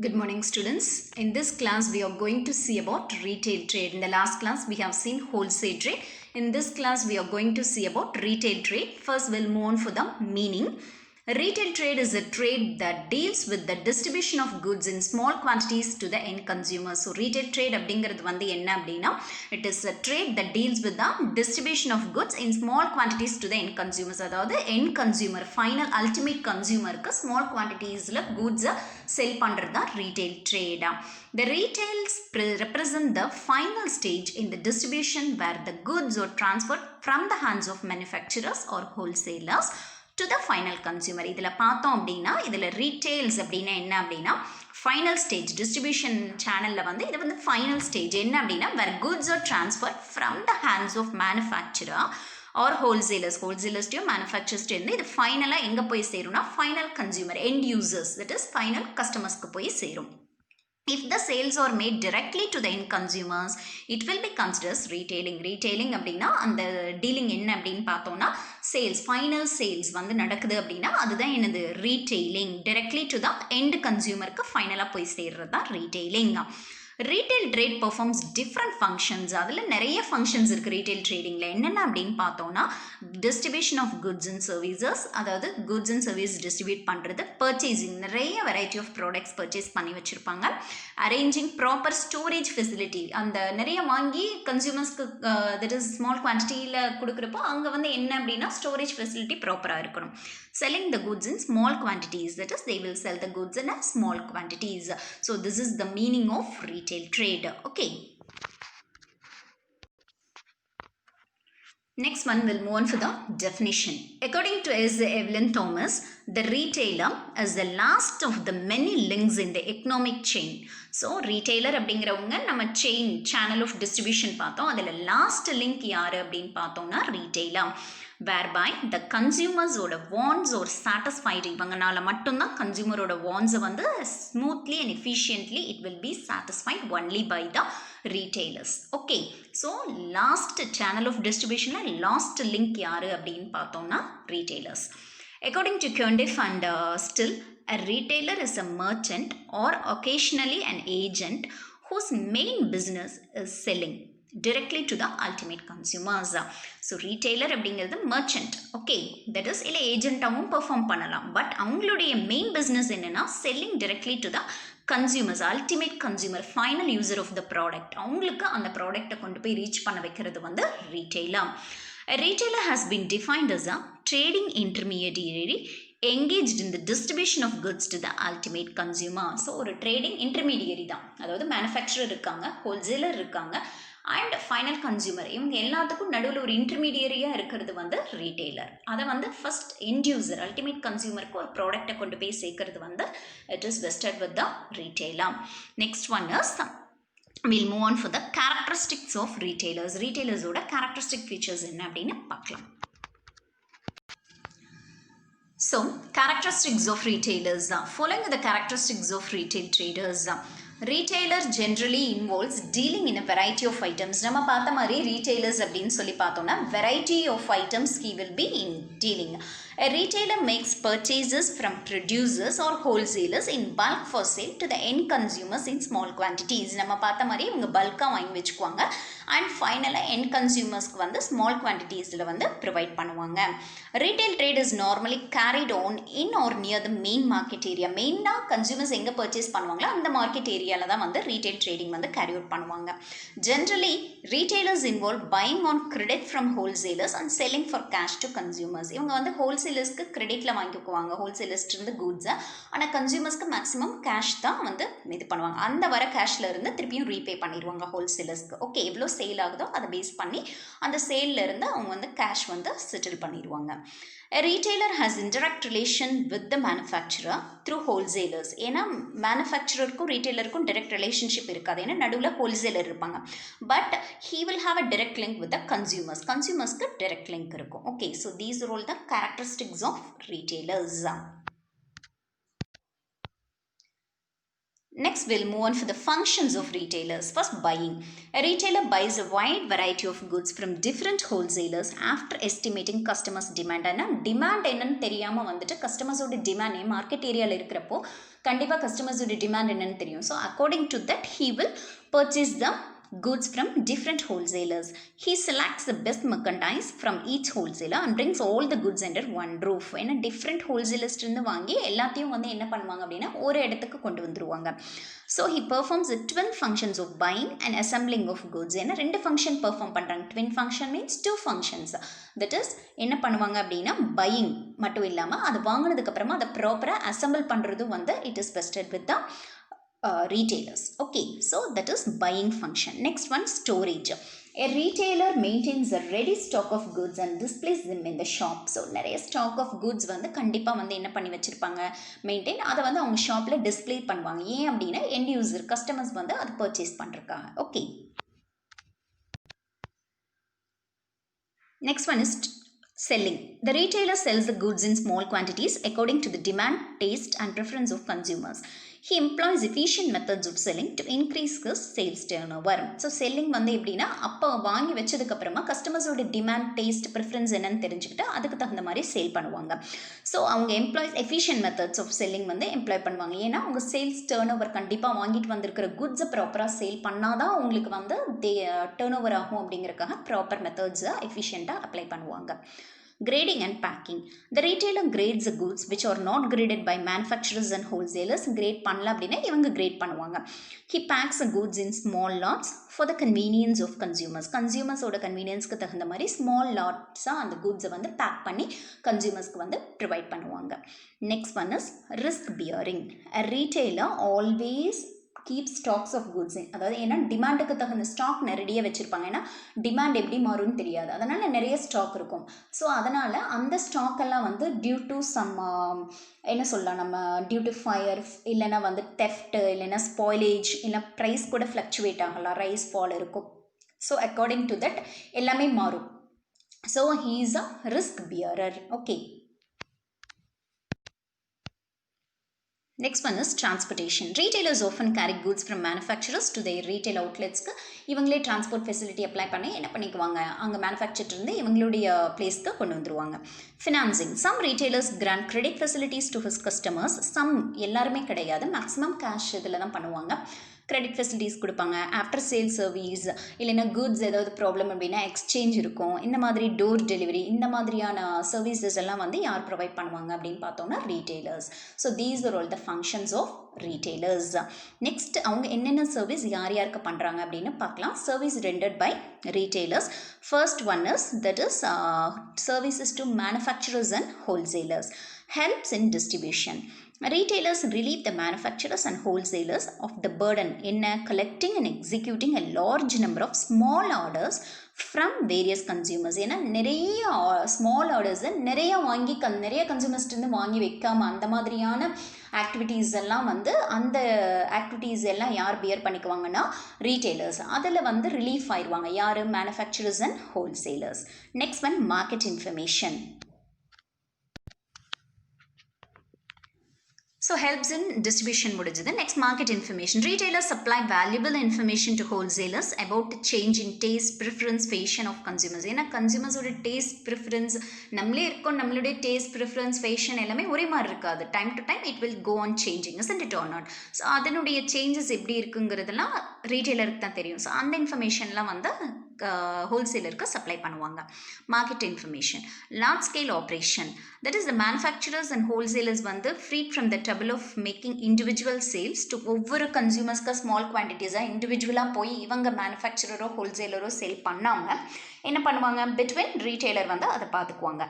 Good morning, students. In this class, we are going to see about retail trade. In the last class, we have seen wholesale trade. In this class, we are going to see about retail trade. First, we'll move on for the meaning. Retail trade is a trade that deals with the distribution of goods in small quantities to the end consumer. So, retail trade அப்படிங்கிறது வந்து என்ன அப்படின்னா it is a trade that deals with the distribution of goods in small quantities to the end consumers. அதாவது end consumer, final ultimate consumerக்கு small quantitiesல goods sell பண்ணுறது தான் retail trade. The retails represent the final stage in the distribution where the goods are transferred from the hands of manufacturers or wholesalers to the final consumer. இதில் பார்த்தோம் அப்படின்னா இதில் retails அப்படின்னா என்ன அப்படின்னா final stage distribution சேனலில் வந்து இது வந்து ஃபைனல் ஸ்டேஜ் என்ன அப்படின்னா where goods are transferred from the hands of manufacturer or ஹோல்சேலர்ஸ்டையும் மேனுஃபேக்சர்ஸ்டையும் இது ஃபைனலாக எங்கே போய் சேரும்னா final consumer end users that is final கஸ்டமர்ஸ்க்கு போய் சேரும். If the sales are made directly to the end consumers, it will be considered as retailing. Retailing அப்படின்னா அந்த டீலிங் என்ன அப்படின்னு பார்த்தோம்னா சேல்ஸ் ஃபைனல் சேல்ஸ் வந்து நடக்குது அப்படின்னா அதுதான் என்னது ரீட்டெயிலிங். directly to the end கன்சியூமருக்கு ஃபைனலாக போய் சேர்றது தான் retailing. Retail trade performs different functions. அதில் நிறைய ஃபங்க்ஷன்ஸ் இருக்குது ரீட்டைல் ட்ரேடிங்கில். என்னென்ன அப்படின்னு பார்த்தோம்னா distribution of goods and services, அதாவது குட்ஸ் அண்ட் சர்வீஸ் டிஸ்ட்ரிபியூட் பண்ணுறது, பர்ச்சேசிங் நிறைய வெரைட்டி ஆஃப் ப்ராடக்ட்ஸ் பர்ச்சேஸ் பண்ணி வச்சுருப்பாங்க, அரேஞ்சிங் ப்ராப்பர் ஸ்டோரேஜ் ஃபெசிலிட்டி, அந்த நிறைய வாங்கி கன்சியூமர்ஸ்க்கு தட் இஸ் ஸ்மால் குவான்டிட்டியில் கொடுக்குறப்போ அங்கே வந்து என்ன அப்படின்னா ஸ்டோரேஜ் ஃபெசிலிட்டி ப்ராப்பராக இருக்கணும். Selling the goods in small quantities, that is they will sell the goods in a small quantities. So this is the meaning of retail trade. Okay, next one we'll move on for the definition. According to S. Evelyn Thomas, the retailer is the last of the many links in the economic chain. So retailer அப்படிங்கிறவங்க நம்ம chain channel of distribution பார்த்தோம். அதில் last link யார் அப்படின்னு பார்த்தோம்னா retailer. whereby the consumers-ஓட wants or satisfied, இவங்கனால மட்டும்தான் கன்சியூமரோட வாண்ட்ஸை வந்து smoothly and efficiently it will be satisfied only by the retailers. Okay, so last channel of distributionல last link யாரு அப்படின்னு பார்த்தோம்னா retailers. According to Kundif and Still, a retailer is a merchant or occasionally an agent whose main business is selling directly to the ultimate consumers. So retailer அப்படிங்கிறது merchant, okay, that is இல்லை ஏஜென்ட்டாகவும் perform பண்ணலாம். But அவங்களுடைய main business என்னென்னா selling directly to the consumers, ultimate consumer, final user of the product. அவங்களுக்கு அந்த ப்ராடக்டை கொண்டு போய் ரீச் பண்ண வைக்கிறது வந்து retailer. A retailer has been defined as a trading intermediary engaged in the distribution of goods to the ultimate consumer. So ஒரு trading intermediary தான், அதாவது மேனுஃபேக்சரர் இருக்காங்க, ஹோல்சேலர் இருக்காங்க அண்ட் ஃபைனல் கன்சியூமர், இவங்க எல்லாத்துக்கும் நடுவில் ஒரு இன்டர்மீடியரியாக இருக்கிறது வந்து ரீட்டெய்லர். அதை வந்து ஃபர்ஸ்ட் எண்ட் யூசர் அல்டிமேட் கன்சியூமருக்கு ஒரு ப்ராடக்டை கொண்டு போய் சேர்க்கறது வந்து it is vested with the retailer. Next one is we'll move on for the characteristics of retailers. ரீட்டெய்லர்ஸோட characteristic features என்ன அப்படின்னு பார்க்கலாம். So characteristics of retailers. Following the characteristics of retail traders, retailer generally involves dealing in a variety of items. நம்ம பார்த்த மாதிரி retailers அப்படின்னு சொல்லி பார்த்தோம்னா variety of items he will be in dealing. A retailer makes purchases from producers or wholesalers in bulk for sale to the end consumers in small quantities. நம்ம பார்த்த மாதிரி இவங்க பல்காக வாங்கி வச்சுக்குவாங்க அண்ட் ஃபைனலாக எண்ட் கன்சியூமர்ஸ்க்கு வந்து ஸ்மால் குவான்டிட்டிஸில் வந்து ப்ரொவைட் பண்ணுவாங்க. Retail trade is normally carried on in or near the main market area. மெயினாக கன்சியூமர்ஸ் எங்கே பர்ச்சேஸ் பண்ணுவாங்களோ அந்த மார்க்கெட் ஏரியாவில் தான் வந்து ரீட்டைல் ட்ரேடிங் வந்து கேரி அவுட் பண்ணுவாங்க. Generally retailers involve buying on credit from wholesalers and selling for cash to consumers. இவங்க வந்து ஹோல்சேலர்ஸ்க்கு கிரெடிட்டில் வாங்கிக்குவாங்க ஹோல்சேலர்ஸ்லேருந்து கூட்ஸை, ஆனால் கன்சியூமர்ஸ்க்கு மேக்ஸிமம் கேஷ் தான் வந்து இது பண்ணுவாங்க. அந்த வர கேஷில் இருந்து திருப்பியும் ரீபே பண்ணிடுவாங்க ஹோல்சேலர்ஸ்க்கு. ஓகே, எவ்வளோ சேல் ஆகுதோ அதை பேஸ் பண்ணி அந்த சேல்ல இருந்து அவங்க வந்து கேஷ் வந்து செட்டில் பண்ணிடுவாங்க. A retailer has indirect relation with the manufacturer through wholesalers. ஏன்னா மேனுஃபேக்சரருக்கும் ரீட்டைலருக்கும் direct relationship இருக்காது, ஏன்னா நடுவில் ஹோல்சேலர் இருப்பாங்க. But he will have a direct link with the consumers. கன்சியூமர்ஸ்க்கு direct link இருக்கும். Okay, so these are all the characteristics of retailers. Next, we'll move on for the functions of retailers. First, buying. A retailer buys a wide variety of goods from different wholesalers after estimating customers' demand. ஆனால் demand என்னன்னு தெரியாமல் வந்துட்டு கஸ்டமர்ஸோட demand market ஏரியாவில் இருக்கிறப்போ கண்டிப்பாக கஸ்டமர்ஸோட demand என்னன்னு தெரியும். So according to that he will purchase the goods from different wholesalers. He selects the best merchandise from each wholesaler and brings all the goods under one roof. ஏன்னா different wholesalers இருந்து வாங்கி எல்லாத்தையும் வந்து என்ன பண்ணுவாங்க அப்படின்னா ஒரு இடத்துக்கு கொண்டு வந்துருவாங்க. So he performs the twin functions of buying and assembling of goods. ஏன்னா ரெண்டு ஃபங்க்ஷன் பெர்ஃபார்ம் பண்ணுறாங்க. twin function means two functions. that is என்ன பண்ணுவாங்க அப்படின்னா buying மட்டும் இல்லாமல் அது வாங்கினதுக்கு அப்புறமா அதை ப்ராப்பராக அசம்பிள் பண்ணுறதும் வந்து it is vested with the retailers. Okay, so that is buying function. Next one, storage. A retailer maintains a ready stock of goods and displays them in the shop. So நிறைய stock of goods வந்து கண்டிப்பாக வந்து என்ன பண்ணி வச்சுருப்பாங்க, maintain அதை வந்து அவங்க ஷாப்பில் டிஸ்பிளே பண்ணுவாங்க. ஏன் அப்படின்னா எண்ட் யூசர் கஸ்டமர்ஸ் வந்து அதை பர்ச்சேஸ் பண்ணிருக்காங்க. Okay, next one is selling. The retailer sells the goods in small quantities according to the demand, taste and preference of consumers. He employs efficient methods of selling to increase his sales turnover. So selling வந்து எப்படின்னா அப்போ வாங்கி வச்சதுக்கு அப்புறமா கஸ்டமர்ஸோட demand, taste, preference என்னன்னு தெரிஞ்சுக்கிட்டு அதுக்கு தகுந்த மாதிரி சேல் பண்ணுவாங்க. ஸோ அவங்க employs efficient methods of selling வந்து எம்ப்ளாய் பண்ணுவாங்க. ஏன்னா அவங்க சேல்ஸ் டேர்ன் ஓவர் கண்டிப்பாக வாங்கிட்டு வந்திருக்கிற குட்ஸை ப்ராப்பராக சேல் பண்ணாதான் உங்களுக்கு வந்து டேர்ன் ஓவர் ஆகும். அப்படிங்கிறதுக்காக ப்ராப்பர் மெத்தட்ஸை எஃபிஷியண்ட்டாக அப்ளை பண்ணுவாங்க. Grading and packing. The retailer grades the goods which are not graded by manufacturers and wholesalers. Grade பண்ணல அப்படின்னா இவங்க கிரேட் பண்ணுவாங்க. He packs the goods in small lots for the convenience of consumers. கன்சியூமர்ஸோட கன்வீனியன்ஸ்க்கு தகுந்த மாதிரி small லாட்ஸாக அந்த குட்ஸை வந்து back பண்ணி கன்சியூமர்ஸ்க்கு வந்து ப்ரொவைட் பண்ணுவாங்க. Next one is risk bearing. A retailer always keep stocks of goods. அதாவது ஏன்னா டிமாண்டுக்கு தகுந்த ஸ்டாக் நிறைய வச்சுருப்பாங்க. ஏன்னா டிமாண்ட் எப்படி மாறும்னு தெரியாது, அதனால் நிறைய ஸ்டாக் இருக்கும். ஸோ அதனால் அந்த ஸ்டாக்கெல்லாம் வந்து டியூ டு சம் என்ன சொல்லலாம் நம்ம டியூ டு ஃபயர், இல்லைன்னா வந்து தெஃப்ட், இல்லைன்னா ஸ்பாயிலேஜ், இல்லை ப்ரைஸ் கூட ஃப்ளக்சுவேட் ஆகலாம், ரைஸ் ஃபால் இருக்கும். ஸோ அக்கார்டிங் டு தட் எல்லாமே மாறும். So he is a risk bearer. Okay, next one is transportation. Retailers often carry goods from manufacturers to their retail outlets. இவங்களே transport facility apply பண்ணி என்ன பண்ணிக்குவாங்க, அங்கே manufacture இருந்து இவங்களுடைய பிளேஸ்க்கு கொண்டு வந்துருவாங்க. Financing. Some retailers grant credit facilities to his customers. Some எல்லாருமே கிடையாது, மேக்ஸிமம் கேஷ் இதில் தான் பண்ணுவாங்க. கிரெடிட் ஃபெசிலிட்டிஸ் கொடுப்பாங்க. ஆஃப்டர் சேல் சர்வீஸ், இல்லைன்னா குட்ஸ் ஏதாவது ப்ராப்ளம் அப்படின்னா எக்ஸ்சேஞ்ச் இருக்கும். இந்த மாதிரி டோர் டெலிவரி, இந்த மாதிரியான சர்வீசஸ் எல்லாம் வந்து யார் ப்ரொவைட் பண்ணுவாங்க அப்படின்னு பார்த்தோம்னா retailers. So these are all the functions of retailers. Next அவங்க என்னென்ன சர்வீஸ் யார் யாருக்கு பண்ணுறாங்க அப்படின்னு பார்க்கலாம். Service rendered by retailers. First one is that is services to manufacturers and wholesalers. Helps in distribution. Retailers relieve the manufacturers and wholesalers of the burden in collecting and executing a large number of small orders from various consumers. ஏன்னா நிறைய small ஆர்டர்ஸை நிறைய கன்சூமர்ஸ்ட்டு வாங்கி வைக்காமல் அந்த மாதிரியான activities எல்லாம் வந்து அந்த ஆக்டிவிட்டீஸ் எல்லாம் யார் பியர் பண்ணிக்குவாங்கன்னா ரீட்டைலர்ஸ். அதில் வந்து ரிலீஃப் ஆயிடுவாங்க. யார்? Manufacturers and wholesalers. Next one market information. So helps in distribution முடிஞ்சது. Next, market information. Retailers supply valuable information to wholesalers about change in taste, preference, fashion of consumers. ஏன்னா கன்சூமர்ஸோட taste preference நம்மளே இருக்கோம், நம்மளுடைய taste preference fashion எல்லாமே ஒரே மாதிரி இருக்காது. Time to time it will go on changing, isn't it or not? So அதனுடைய changes எப்படி இருக்குங்கிறதுலாம் ரீட்டைலருக்கு தான் தெரியும். ஸோ அந்த இன்ஃபர்மேஷன்லாம் வந்து ஹோல்சேலருக்கு சப்ளை பண்ணுவாங்க. Market information. Large scale operation. That is the manufacturers and wholesalers வந்து freed from the trouble of making individual sales to ஒவ்வொரு கன்சியூமர்ஸ்க்கு ஸ்மால் குவான்டிட்டிஸாக இண்டிவிஜுவலாக போய் இவங்க மேனுஃபேக்சரரோ ஹோல்சேலரோ சேல் பண்ணாமல் என்ன பண்ணுவாங்க, பிட்வீன் ரீட்டைலர் வந்து அதை பார்த்துக்குவாங்க.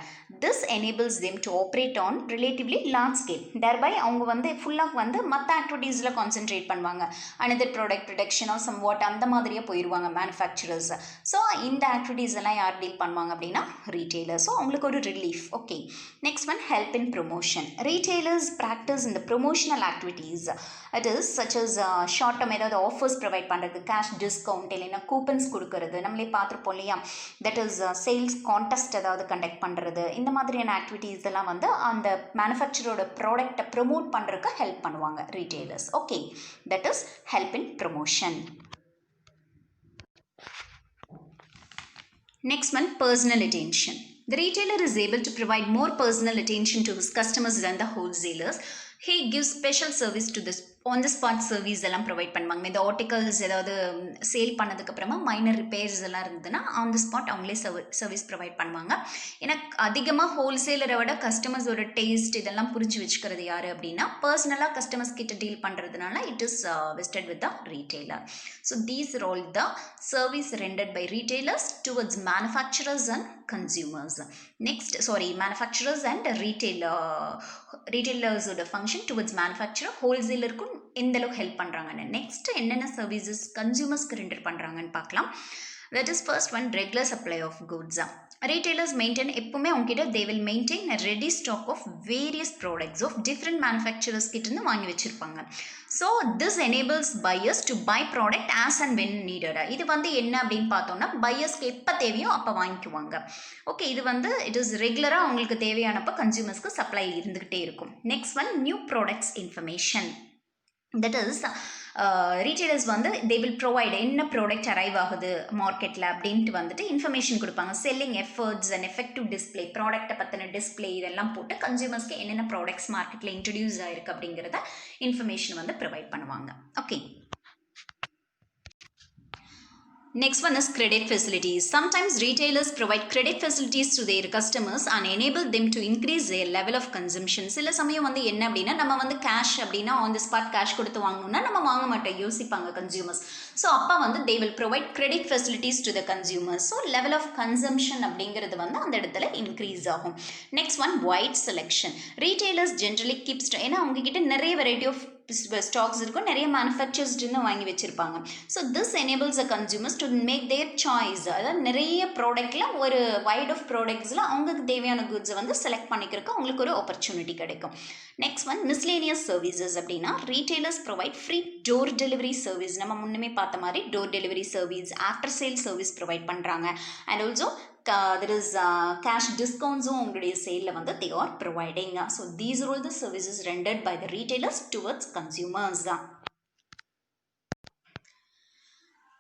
This enables them to operate on relatively large scale. தேர்பை அவங்க வந்து ஃபுல்லாக வந்து மற்ற ஆக்டிவிட்டீஸில் கான்சென்ட்ரேட் பண்ணுவாங்க. அனதர் ப்ராடக்ட் ப்ரொடக்ஷனோ சம் வாட் அந்த மாதிரியே போயிடுவாங்க மேனுஃபேக்சரர்ஸ். ஸோ இந்த ஆக்டிவிட்டீஸ் எல்லாம் யார் டீல் பண்ணுவாங்க அப்படின்னா ரீட்டைலர். ஸோ அவங்களுக்கு ஒரு relief. Okay, next one help in promotion. Retailers practice இந்த promotional activities. It is such as short term ஏதாவது ஆஃபர்ஸ் ப்ரொவைட் பண்ணுறது, கேஷ் டிஸ்கவுண்ட், இல்லைன்னா கூப்பன்ஸ் கொடுக்கறது. நம்மளே பார்த்துருப்போம் இல்லையா, தட் இஸ் சேல்ஸ் கான்டெஸ்ட் ஏதாவது கண்டக்ட் பண்ணுறது, இந்த மாதிரியான ஆக்டிவிட்டீஸ் எல்லாம் வந்து அந்த மேனுஃபேக்சரோட ப்ராடக்டை ப்ரொமோட் பண்ணுறதுக்கு ஹெல்ப் பண்ணுவாங்க retailers. Okay, that is help in promotion. Next one, personal attention. The retailer is able to provide more personal attention to his customers than the wholesalers. He gives special service to this on the spot service எல்லாம் provide பண்ணுவாங்க. இந்த articles ஏதாவது sale பண்ணதுக்கப்புறமா minor repairs எல்லாம் இருந்ததுன்னா on the spot அவங்களே service provide பண்ணுவாங்க. ஏன்னா அதிகமாக ஹோல்சேலரை விட கஸ்டமர்ஸோட டேஸ்ட் இதெல்லாம் புரிஞ்சு வச்சுக்கிறது யார் அப்படின்னா பர்சனலாக கஸ்டமர்ஸ் கிட்ட டீல் பண்ணுறதுனால it is vested with the retailer. So these are all the service rendered by retailers towards manufacturers and consumers. Next, manufacturers and retailers function towards manufacturer, wholesaler க்கும் எந்த அளவுக்கு ஹெல்ப் பண்ணுறாங்கன்னு. நெக்ஸ்ட் என்னென்ன services கன்சியூமர்ஸ்க்கு render பண்ணுறாங்கன்னு பார்க்கலாம். That is first one, regular supply of goods. Retailers maintain எப்பவுமே அவங்ககிட்ட they will maintain a ready stock of various products of different manufacturers கிட்ட இருந்து வாங்கி வச்சிருப்பாங்க. So this enables buyers to buy product as and when needed. இது வந்து என்ன அப்படின்னு பார்த்தோம்னா பையர்ஸ்க்கு எப்போ தேவையோ அப்போ வாங்கிக்குவாங்க. ஓகே, இது வந்து இட் இஸ் ரெகுலராக அவங்களுக்கு தேவையானப்போ கன்சியூமர்ஸ்க்கு சப்ளை இருந்துக்கிட்டே இருக்கும். Next one, new products information. That is retailers வந்து தே வில் ப்ரொவைட் என்ன ப்ராடக்ட் அரைவ் ஆகுது மார்க்கெட்டில் அப்படின்ட்டு வந்துட்டு இன்ஃபர்மேஷன் கொடுப்பாங்க. Selling efforts and effective display, ப்ராடக்ட்டை பற்றின டிஸ்பிளே இதெல்லாம் போட்டு கன்சியூமர்ஸ்க்கு என்னென்ன ப்ராடக்ட்ஸ் மார்க்கெட்டில் இன்ட்ரடியூஸ் ஆகிருக்கு அப்படிங்கிறத இன்ஃபர்மேஷன் வந்து ப்ரொவைட் பண்ணுவாங்க. Okay, next one is credit facilities. Sometimes retailers provide credit facilities to their customers and enable them to increase their level of consumption. சில சமயம் வந்து என்ன அப்படின்னா நம்ம வந்து கேஷ் அப்படின்னா ஆன் தி ஸ்பாட் கேஷ் கொடுத்து வாங்கணும்னா நம்ம வாங்க மாட்டோம், யோசிப்பாங்க கன்சியூமர்ஸ். ஸோ அப்போ வந்து they will provide credit facilities to the consumers. So level of consumption அப்படிங்கிறது வந்து அந்த இடத்துல இன்க்ரீஸ் ஆகும். Next one, wide selection. Retailers generally keep ஏன்னா அவங்ககிட்ட நிறைய வெரைட்டி ஆஃப் ஸ்டாக்ஸ் இருக்கும், நிறைய மேனுஃபேக்சர்ஸ்ன்னு வாங்கி வச்சுருப்பாங்க. So this enables a consumers to make their choice. அதாவது நிறைய ப்ராடக்டில் ஒரு வைட் ஆஃப் ப்ராடக்ட்ஸில் அவங்களுக்கு தேவையான குட்ஸை வந்து செலக்ட் பண்ணிக்கிறதுக்கு அவங்களுக்கு ஒரு ஆப்பர்ச்சுனிட்டி கிடைக்கும். நெக்ஸ்ட் ஒன், மிஸ்லேனியஸ் சர்வீசஸ் அப்படின்னா retailers provide free door delivery service. நம்ம முன்னமே பார்த்த மாதிரி door delivery service, after sale service provide பண்ணுறாங்க. And also there is cash discounts உங்களுடைய சேலில் வந்து they are providing. So these are all the services rendered by the retailers towards consumers.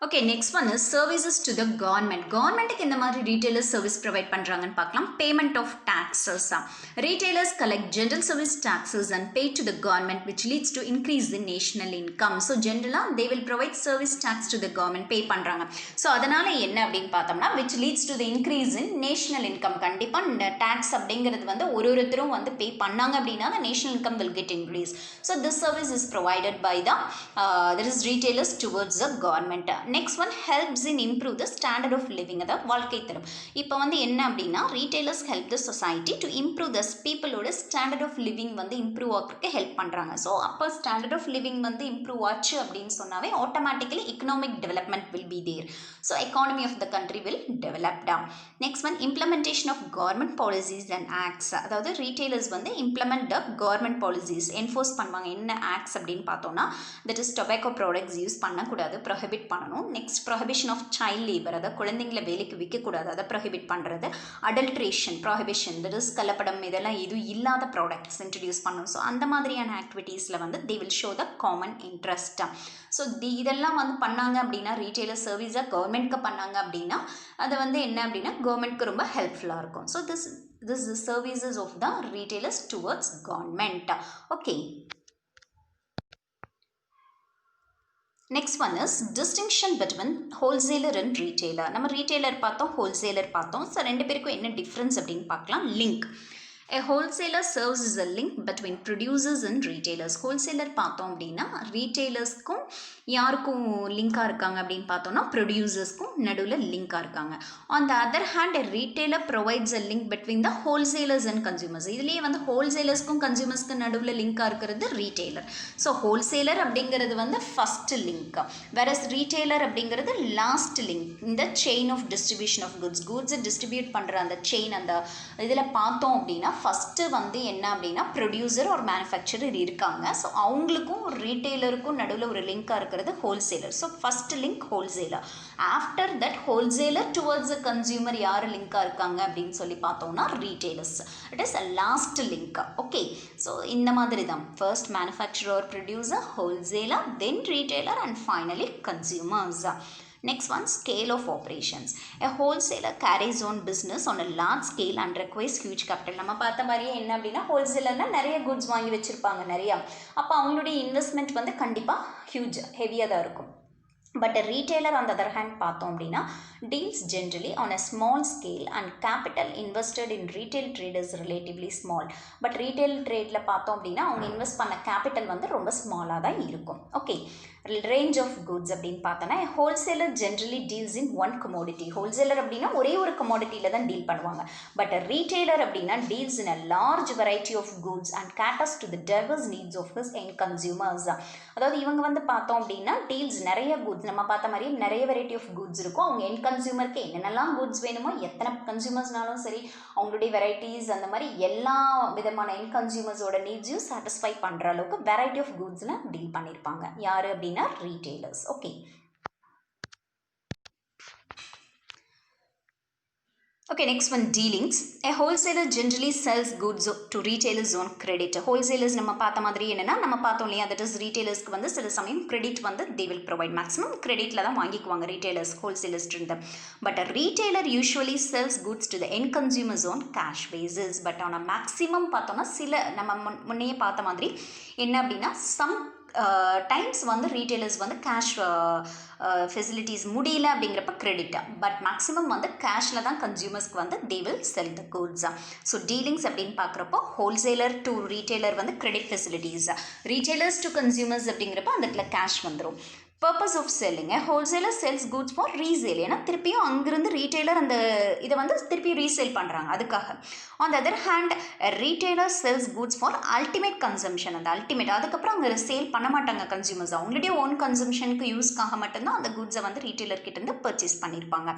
Okay, next one is services to the government. கவர்மெண்ட்டுக்கு இந்த மாதிரி retailers service provide பண்ணுறாங்கன்னு பார்க்கலாம். Payment of taxes. Retailers collect general service taxes and pay to the government which leads to increase the national income. So ஜென்ரலாக they will provide service tax to the government, pay பண்ணுறாங்க. So அதனால் என்ன அப்படின்னு பார்த்தோம்னா which leads to the increase in national income. கண்டிப்பாக இந்த tax அப்படிங்கிறது வந்து ஒருத்தரும் வந்து பே பண்ணாங்க அப்படின்னா the national income will get increase. So this service is provided by the there is retailers towards the government. Next one, helps in improve the standard of living. அதாவது வாழ்க்கை தரம். இப்போ வந்து என்ன அப்படின்னா retailers help the society to improve the பீப்புளோட standard of living வந்து improve ஆகிறதுக்கு ஹெல்ப் பண்ணுறாங்க. ஸோ அப்போ ஸ்டாண்டர்ட் ஆஃப் லிவிங் வந்து இம்ப்ரூவ் ஆச்சு அப்படின்னு சொன்னாவே automatically economic development will be there. So economy of the country will டெவலப்டா. Next one, implementation of government policies and acts. அதாவது ரீட்டெயிலர்ஸ் வந்து implement the government policies enforce பண்ணுவாங்க. என்ன ஆக்ட்ஸ் அப்படின்னு பார்த்தோம்னா that is tobacco products use பண்ணக்கூடாது, prohibit பண்ணணும். Next, prohibition of child labour, அதாவது குழந்தைங்களை வேலைக்கு விற்கக்கூடாது, அதை ப்ரொஹிபிட் பண்ணுறது. அடல்ட்ரேஷன், ப்ரொஹிபிஷன், தட் இஸ் கலப்படம் இதெல்லாம் எதுவும் இல்லாத ப்ராடக்ட்ஸ் இன்ட்ரடியூஸ் பண்ணணும். ஸோ அந்த மாதிரியான ஆக்டிவிட்டீஸில் வந்து they will show the common interest. So இதெல்லாம் வந்து பண்ணாங்க அப்படின்னா ரீட்டெயிலர் சர்வீஸாக கவர்மெண்ட்க்கு பண்ணாங்க அப்படின்னா அது வந்து என்ன அப்படின்னா கவர்மெண்ட்க்கு ரொம்ப ஹெல்ப்ஃபுல்லாக இருக்கும். So this is services of the retailers towards government. Okay. Next one is distinction between wholesaler and retailer. நம்ம retailer பார்த்தோம், wholesaler பார்த்தோம். ஸோ ரெண்டு பேருக்கும் என்ன டிஃப்ரென்ஸ் அப்படின்னு பார்க்கலாம். Link. A wholesaler serves as a link between producers and retailers. Wholesaler பார்த்தோம் அப்படின்னா ரீட்டெயிலர்ஸ்க்கும் யாருக்கும் லிங்காக இருக்காங்க அப்படின்னு பார்த்தோம்னா ப்ரொடியூசர்ஸ்க்கும் நடுவில் லிங்காக இருக்காங்க. On the other hand retailer provides a link between the wholesalers and consumers. இதுலேயே வந்து ஹோல்சேலர்ஸ்க்கும் கன்சியூமர்ஸ்க்கும் நடுவில் லிங்காக இருக்கிறது ரீட்டெய்லர். ஸோ ஹோல்சேலர் அப்படிங்கிறது வந்து ஃபஸ்ட் லிங்க், வேறஸ் ரீட்டெய்லர் அப்படிங்கிறது லாஸ்ட் லிங்க். இந்த செயின் ஆஃப் டிஸ்ட்ரிபியூஷன் ஆஃப் குட்ஸை டிஸ்ட்ரிபியூட் பண்ணுற அந்த செயின் அந்த இதில் பார்த்தோம் அப்படின்னா ஃபஸ்ட்டு வந்து என்ன அப்படின்னா ப்ரொடியூசர் ஒரு மேனுஃபேக்சரர் இருக்காங்க. ஸோ அவங்களுக்கும் ஒரு ரீட்டெய்லருக்கும் நடுவில் ஒரு லிங்காக இருக்கிறது wholesaler. So first link wholesaler. After that wholesaler towards a consumer யார் லிங்காக இருக்காங்க அப்படின்னு சொல்லி பார்த்தோம்னா retailers. It is a last link. Okay, so இந்த மாதிரி தான் first manufacturer, producer, wholesaler, then retailer and finally consumers. Next one, scale of operations. A wholesaler carries on business on a large scale and requires huge capital. நம்ம பார்த்த மாதிரியே என்ன அப்படின்னா ஹோல்சேலர்னா நிறைய goods வாங்கி வச்சுருப்பாங்க நிறையா. அப்போ அவங்களுடைய இன்வெஸ்ட்மெண்ட் வந்து கண்டிப்பாக ஹியூஜ் ஹெவியாக தான் இருக்கும். But retailer on the other hand பார்த்தோம் அப்படின்னா deals generally on a small scale and capital invested in retail trade is relatively small. But retail ட்ரேடில் பார்த்தோம் அப்படின்னா அவங்க இன்வெஸ்ட் பண்ண கேபிட்டல் வந்து ரொம்ப ஸ்மாலாக தான் இருக்கும். ஓகே, ரேஞ்ச் ஆஃப் குட்ஸ் அப்படின்னு பார்த்தோன்னா wholesaler generally deals in one commodity. Wholesaler அப்படின்னா ஒரே ஒரு கமோடிட்டியில் தான் டீல் பண்ணுவாங்க. பட் ரீட்டெய்லர் அப்படின்னா deals in a large variety of goods and caters to the diverse needs of his end consumers. அதாவது இவங்க வந்து பார்த்தோம் அப்படின்னா டீல்ஸ் நிறைய குட்ஸ் நம்ம பார்த்த மாதிரி நிறைய வெரைட்டி ஆஃப் குட்ஸ் இருக்கும். அவங்க எண்ட் கன்சியூமருக்கு என்னென்னலாம் குட்ஸ் வேணுமோ, எத்தனை கன்சியூமர்ஸ்னாலும் சரி, அவங்களுடைய வெரைட்டிஸ் அந்த மாதிரி எல்லா விதமான எண்ட் கன்சியூமர்ஸோட நீட்ஸையும் சாட்டிஸ்ஃபை பண்ணுற அளவுக்கு வெரைட்டி ஆஃப் குட்ஸில் டீல் பண்ணியிருப்பாங்க. யார் அப்படின்னா retailers. Okay, okay, next one, dealings. A wholesaler generally sells goods to retailers on credit. Wholesalers நம்ம பார்த்த மாதிரி என்னன்னா நம்ம பார்த்தோம் இல்லையா, that is retailers-க்கு வந்து சில சமயம் credit வந்து they will provide. maximum creditல தான் வாங்கிக்குவாங்க retailers, wholesalers இருந்து. But a retailer usually sells goods to the end consumers on cash basis. But on a maximum பார்த்தோம்னா சில நம்ம முன்னையே பார்த்த மாதிரி என்ன அப்படின்னா some டைம்ஸ் வந்து ரீட்டெயிலர்ஸ் வந்து கேஷ் ஃபெசிலிட்டிஸ் முடியல அப்படிங்கிறப்ப கிரெடிட். பட் மேக்ஸிமம் வந்து கேஷில் தான் கன்சியூமர்ஸ்க்கு வந்து they will sell the goods. So dealings அப்படின்னு பார்க்குறப்போ ஹோல்சேலர் டு ரீட்டெய்லர் வந்து credit facilities, retailers to consumers அப்படிங்கிறப்ப அந்த இடத்துல கேஷ் வந்துடும். Purpose of selling, wholesaler sells goods for resale. ஏன்னா திருப்பியும் அங்கிருந்து ரீட்டெய்லர் அந்த இதை வந்து திருப்பியும் ரீசேல் பண்ணுறாங்க அதுக்காக. On the other hand retailer sells goods for ultimate consumption. அந்த அல்டிமேட் அதுக்கப்புறம் அங்கே சேல் பண்ண மாட்டாங்க கன்சியூமர்ஸ், அவங்களுடைய ஓன் கன்சம்ஷனுக்கு யூஸ்க்காக மட்டும்தான் அந்த குட்ஸை வந்து ரீட்டெய்லர் கிட்டேருந்து பர்ச்சேஸ் பண்ணியிருப்பாங்க.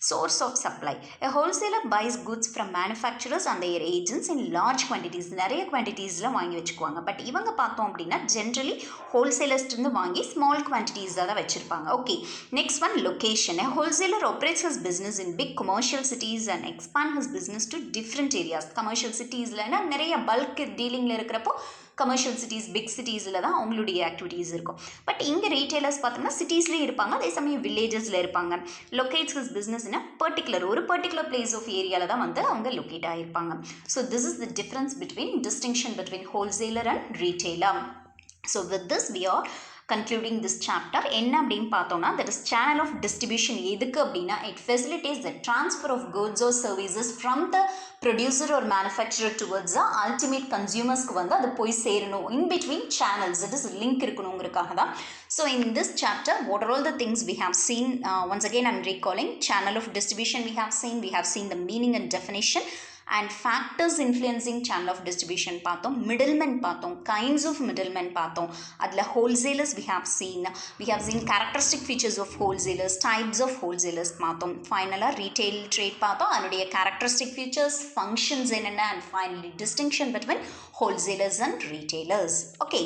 Source of supply. A wholesaler buys goods from manufacturers and their agents in large quantities. நிறைய குவான்டிட்டிஸில் வாங்கி வச்சுக்குவாங்க. பட் இவங்க பார்த்தோம் அப்படின்னா ஜென்ரலி ஹோல்சேலர்ஸ்லேருந்து வாங்கி ஸ்மால் குவான்டிட்டிஸாக தான் வச்சுருப்பாங்க. Okay, next one, location. A wholesaler operates his business in big commercial cities and expand his business to different areas. Commercial சிட்டிஸ்லன்னா நிறைய பல்க் டீலிங்கில் இருக்கிறப்போ கமர்ஷியல் சிட்டிஸ், பிக் சிட்டிஸில் தான் அவங்களுடைய ஆக்டிவிட்டீஸ் இருக்கும். பட் இங்கே ரீட்டெய்லர்ஸ் பார்த்தோம்னா சிட்டிஸ்லேயும் இருப்பாங்க, அதே சமயம் வில்லேஜஸில் இருப்பாங்க. லொக்கேட்ஸ் ஹிஸ் பிஸ்னஸ்னா ஒரு பர்டிகுலர் பிளேஸ் ஆஃப் ஏரியாவில் தான் வந்து அவங்க லொக்கேட் ஆகிருப்பாங்க. So this is the difference distinction between wholesaler and retailer. So with this we are concluding this chapter. என்ன அப்படின்னு பார்த்தோம்னா that is channel of distribution. எதுக்கு அப்படின்னா it facilitates the transfer of goods or services from the producer or manufacturer towards the ultimate consumersக்கு வந்து அது போய் சேரணும். in between channels, it is link இருக்கணுங்கிறதுக்காக தான். So in this chapter what are all the things we have seen? Once again I'm recalling channel of distribution we have seen the meaning and definition and factors influencing channel of distribution பார்த்தோம், middlemen பார்த்தோம், kinds of middlemen பார்த்தோம், அதில் wholesalers we have seen characteristic features of wholesalers, types of wholesalers பார்த்தோம், ஃபைனலாக retail trade பார்த்தோம், அதனுடைய characteristic features, functions என்னென்ன, and finally distinction between wholesalers and retailers. Okay.